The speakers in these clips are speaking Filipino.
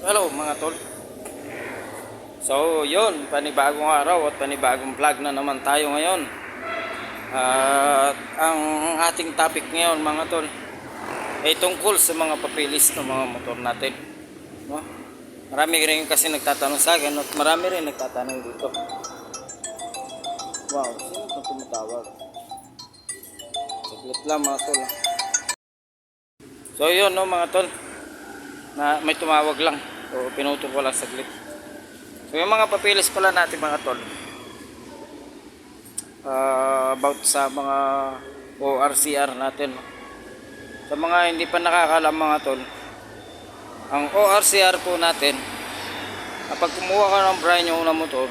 Hello mga tol. So yun, panibagong araw at panibagong vlog na naman tayo ngayon. At ang ating topic ngayon mga tol ay tungkol sa mga papilis ng mga motor natin, no? Marami rin kasi nagtatanong sa akin at marami rin nagtatanong dito. Wow, sino pa tumatawag? Saglit lang mga tol. So yun, no mga tol, na may tumawag lang. So pinutol ko lang saglit. So yung mga papilis pala natin mga tol, about sa mga ORCR natin, no? Sa mga hindi pa nakakalam mga tol, ang ORCR po natin, kapag kumuha ka ng brand new na motor,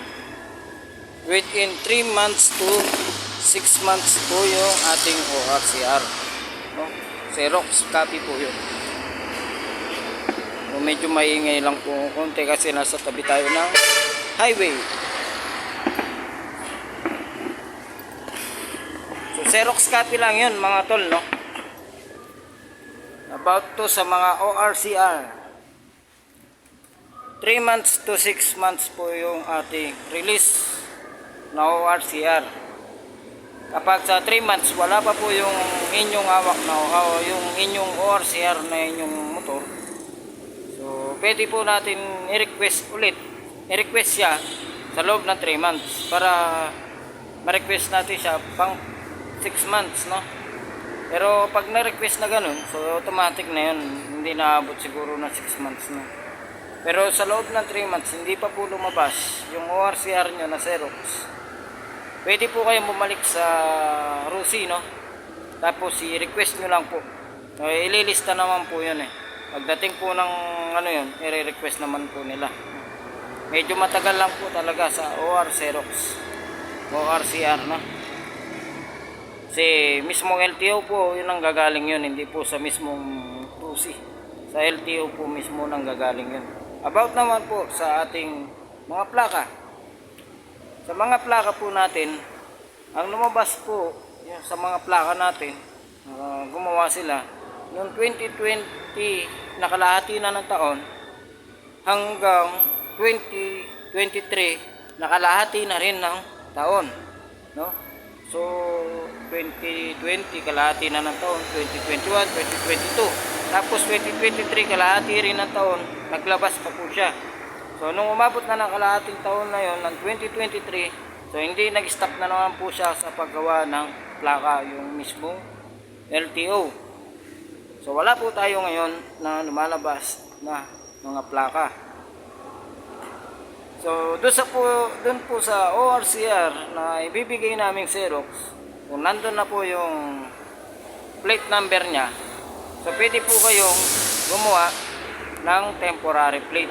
within 3 months to 6 months po yung ating ORCR, no? Xerox copy po yun. Medyo maingay lang po konti kasi nasa tabi tayo ng highway. So Xerox copy lang yun mga tol, no? About to sa mga ORCR, 3 months to 6 months po yung ating release na ORCR. Kapag sa 3 months wala pa po yung inyong hawak na yung inyong ORCR na inyong motor, so pwede po natin i-request ulit. I-request siya sa loob ng 3 months para ma-request natin siya pang 6 months, no? Pero pag na-request na ganun, so automatic na yun, hindi naabot siguro na 6 months, no? Pero sa loob ng 3 months hindi pa po lumabas yung ORCR nyo na Xerox, pwede po kayong bumalik sa RUSI, no? Tapos i-request nyo lang po. So, ililista naman po yun eh. Pagdating po ng ano yun, i-request naman po nila. Medyo matagal lang po talaga sa ORCR, no? Kasi mismong LTO po yun ang gagaling yun, hindi po sa mismong RUSI. Sa LTO po mismo nang gagaling yun. About naman po sa ating mga plaka. Sa mga plaka po natin, ang lumabas po yun, sa mga plaka natin, gumawa sila noong 2020, nakalahati na ng taon, hanggang 2023, nakalahati na rin ng taon, no? So 2020 kalahati na ng taon, 2021, 2022, tapos 2023 kalahati rin ng taon, naglabas pa po siya. So nung umabot na ng kalahating taon na yon ng 2023, so hindi nag-stop na naman po siya sa paggawa ng plaka, yung mismong LTO. So wala po tayo ngayon na lumalabas na mga plaka. So doon po sa ORCR na ibibigay naming Xerox, kung nandun na po yung plate number niya, so pwede po kayong gumawa ng temporary plate.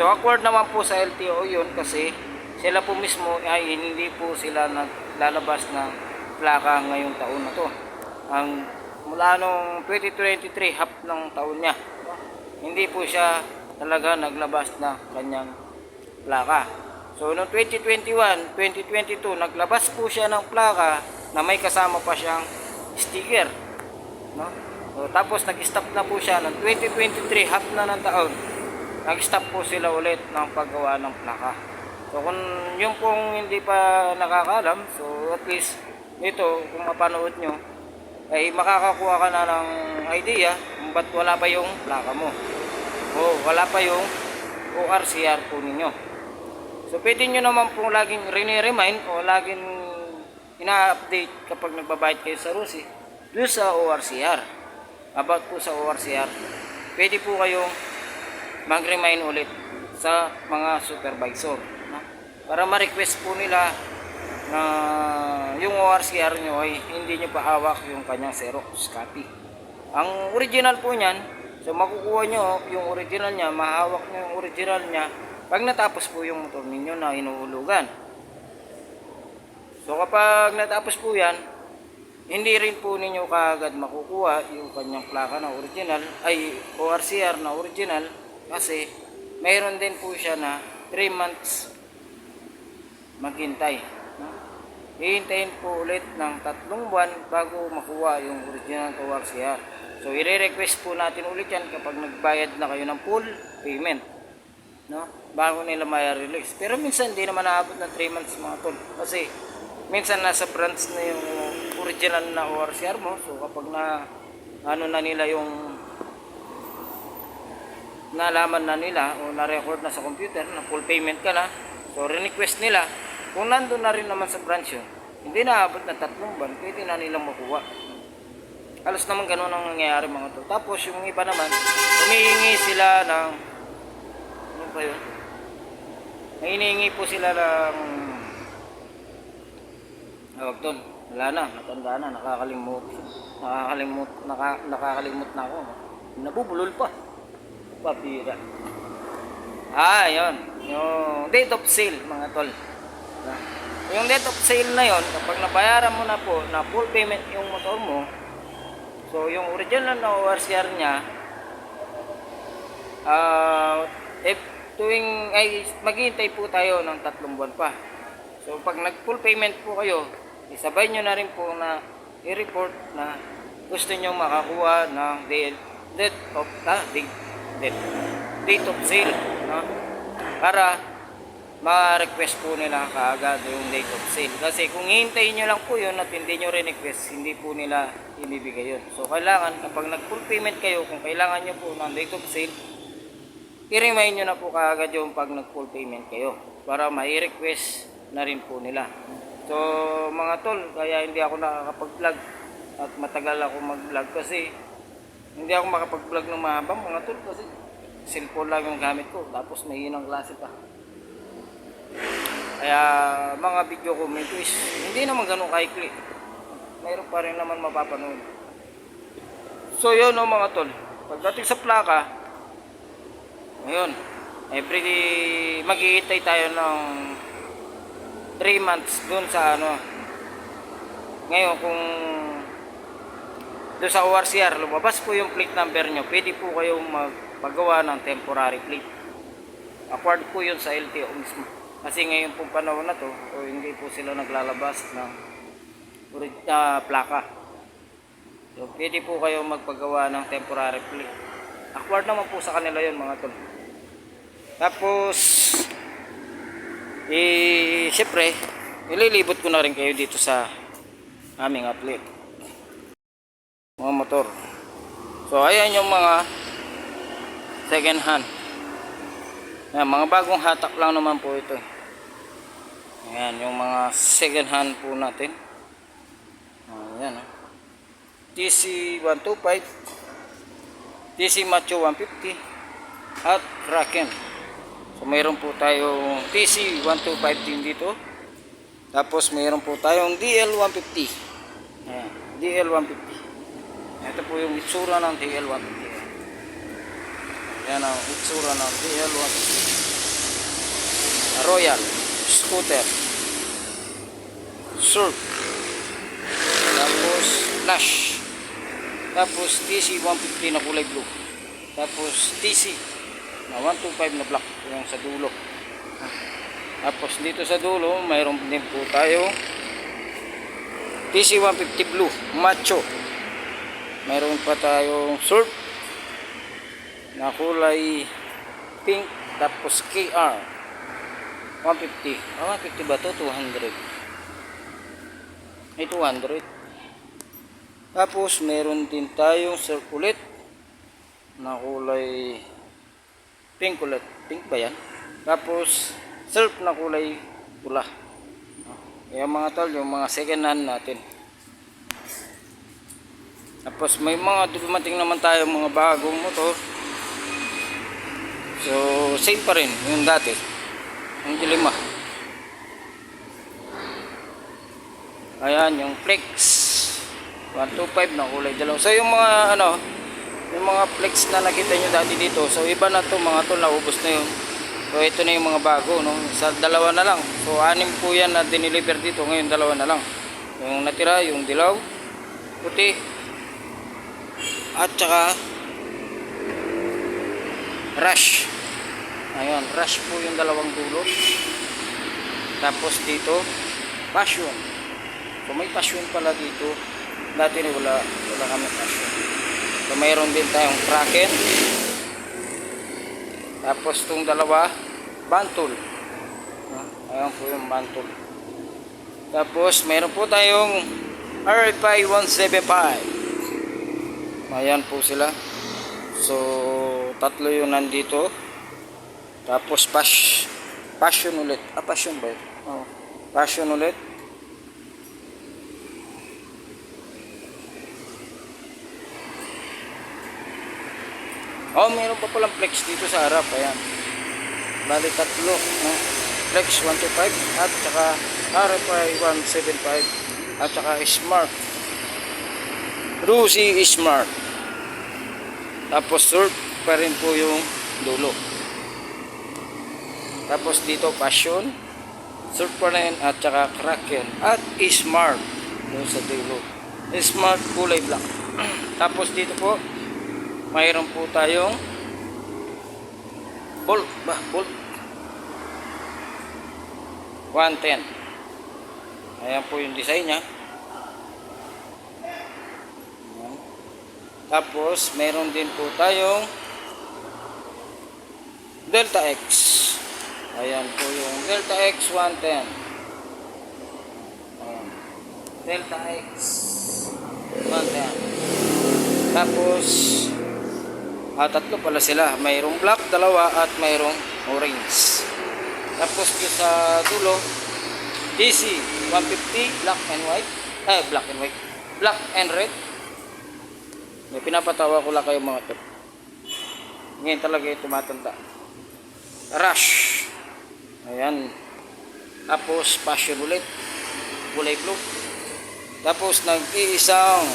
So awkward naman po sa LTO yun kasi sila po mismo ay hindi po sila naglalabas ng plaka ngayong taon na to. Ang mula nung 2023, half ng taon niya, hindi po siya talaga naglabas na kanyang plaka. So noong 2021, 2022 naglabas po siya ng plaka na may kasama pa siyang sticker, no? So, tapos nag-stop na po siya ng 2023, half na ng taon, nag-stop po sila ulit ng paggawa ng plaka. So kung yung pong hindi pa nakakalam, so at least dito kung mapanood nyo ay makakakuha ka na ng idea kung ba't wala pa yung plaka mo o wala pa yung ORCR po ninyo. So pwede nyo naman pong laging rini-remind o laging ina-update kapag nagbabayad kayo sa RUSI doon sa ORCR. About po sa ORCR, pwede po kayong mag-remind ulit sa mga supervisor, no? Para ma-request po nila na yung ORCR nyo ay hindi nyo pa hawak yung kanyang Xerox copy. Ang original po nyan, so makukuha nyo yung original nya, mahawak nyo yung original nya pag natapos po yung motor ninyo na hinuhulugan. So kapag natapos po yan, hindi rin po ninyo kaagad makukuha yung kanyang plaka na original, ay ORCR na original, kasi mayroon din po siya na 3 months maghintay, no? Hihintayin po ulit ng 3 buwan bago makuha yung original ORCR. So i-request po natin ulit yan kapag nagbayad na kayo ng full payment, no? Bago nila ma-release. Pero minsan hindi naman naabot ng 3 months mga tol. Kasi minsan nasa branch na yung original na ORCR mo. So kapag na ano na nila yung nalaman na nila o na-record na sa computer na full payment ka na, so re-request nila, kung nandun na rin naman sa branch yun, hindi naabot na 3 buwan, pwede na nilang makuha. Halos naman ganun ang nangyayari mga to. Tapos yung iba naman, humihingi sila ng, ano ba yun? Hinihingi po sila ng, awag doon, wala na, natanda na, nakakalimut na ako. Nabubulol pa. Pabira. Yun. Yung date of sale mga tol. Yung date of sale na yon, kapag nabayaran mo na po na full payment yung motor mo, so yung original na ORCR niya, if tuwing ay maghihintay po tayo ng 3 buwan pa. So pag nag full payment po kayo, isabay nyo na rin po na i-report na gusto nyo makakuha ng date of sale, no? Para ma-request po nila kaagad yung date of sale. Kasi kung hihintayin nyo lang po yun at hindi nyo re-request, hindi po nila ibibigay yun. So kailangan kapag nag-full payment kayo, kung kailangan nyo po ng date of sale, i-remind nyo na po kaagad yung pag nag-full payment kayo para ma-request na rin po nila. So mga tol, kaya hindi ako nakakapag-vlog at matagal ako mag-vlog kasi hindi ako makapag-vlog ng mahabang mga tol kasi cellphone lang yung gamit ko, tapos mahinang klase pa. Kaya mga video ko is hindi naman ganun kaikli, mayroon pa rin naman mapapanood. So yun mga tol, pagdating sa plaka, ngayon maghihintay tayo ng 3 months dun sa ano. Ngayon kung doon sa ORCR lumabas po yung plate number nyo, pwede po kayong magpagawa ng temporary plate. Acquired po yun sa LTO mismo. Kasi ngayon pong panahon na to, o hindi po sila naglalabas ng plaka. So pwede po kayong magpagawa ng temporary plate. Acquired naman po sa kanila yun mga tol. Tapos siyempre ililibot ko na rin kayo dito sa aming outlet, mga motor. So ayan yung mga second hand. Ayan, mga bagong hatak lang naman po ito. Ayan yung mga second hand po natin. Ayan, TC125, TC Macho 150 at Kraken. So mayroon po tayong TC125 din dito. Tapos mayroon po tayong DL150. Ayan, DL150. Ito po yung itsura ng DL150. Yan ang itsura ng DL150. Royal scooter, surf, tapos flash, tapos TC150 na kulay blue, tapos TC na 125 na black yung sa dulo. Tapos dito sa dulo mayroon din po tayo TC150 blue Macho. Mayroon pa tayong surf na kulay pink, tapos KR 150. 150 ba to? 200. May 200. Tapos meron din tayong surf ulit na kulay pink ulit. Pink ba yan? Tapos surf na kulay pula. Kaya mga tol, yung mga second hand natin. Tapos may mga dumating naman tayo mga bagong motor. So same pa rin yung dati, yung dilima. Ayan yung Flex 125 na kulay dalaw. So yung mga yung mga Flex na nakita nyo dati dito, so iba na to mga tol, naubos na yun. So ito na yung mga bago, no? Sa dalawa na lang. So 6 po yan na diniliver dito, ngayon 2 na lang. Yung natira yung dilaw, puti, at saka Rush. Ayun, Rush po yung dalawang dulo. Tapos dito Passion. So may Passion pala dito. Dati wala kami Passion. So mayroon din tayong kraken. Tapos itong dalawa, bantul. Ayan po yung bantul. Tapos mayroon po tayong RFI 175. Ayan po sila. So tatlo yung nandito. Tapos passion ulit. Passion ba yun? Passion ulit. Meron pa palang flex dito sa harap. Ayan. Bali tatlo. Flex 125 at saka RFI 175 at saka Smart. Rusi Smart. Tapos short pa rin po yung dulo. Tapos dito passion. Short pa rin at saka kraken at Smart. Doon sa dulo. Smart kulay black. Tapos dito po mayroon po tayong bolt 110. Ayan po yung design nya. Ayan. Tapos meron din po tayong Delta X. Ayan po yung Delta X 110. Ayan. Delta X 110. Tapos tatlo pala sila. Mayroong black, dalawa at mayroong orange. Tapos dito sa dulo, DC 150, black and white. Black and red. May pinapatawa ko lang kayo mga to. Ngayon talaga yung tumatanda. Rush. Ayan. Tapos passion ulit. Kulay blue. Tapos nag-iisang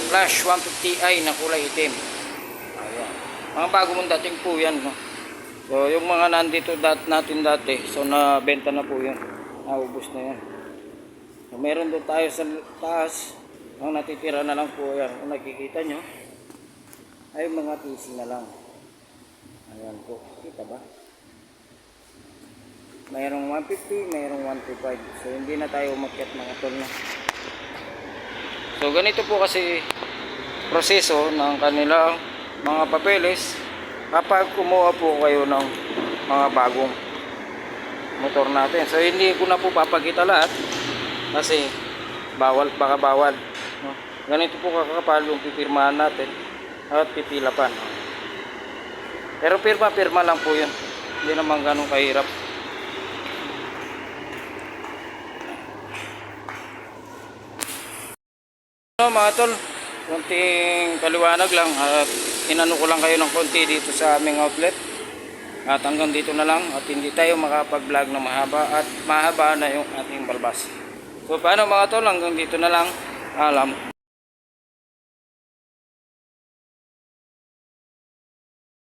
Flash 150i na kulay itim. Ayan. Mga bago mong dating po yan. No? So yung mga nandito natin dati, so nabenta na po yun. Naubos na yan. So, meron doon tayo sa taas. Ang natitira na lang po yan. Kung nakikita nyo, ay mga PC na lang. Ayan po. Kita ba? Mayroong 150, mayroong 125. So hindi na tayo umakyat mga tol na. So ganito po kasi proseso ng kanilang mga papeles kapag kumuha po kayo ng mga bagong motor natin. So hindi ko na po papakita lahat kasi baka bawal. No? Ganito po kakapal yung pipirmahan natin at pipilapan. Pero pirma lang po yun. Hindi naman ganun kahirap. Mga tol, konting paliwanag lang at inano ko lang kayo ng konti dito sa aming outlet at hanggang dito na lang at hindi tayo makapag-vlog na mahaba na yung ating balbas. So paano mga tol, hanggang dito na lang. Alam.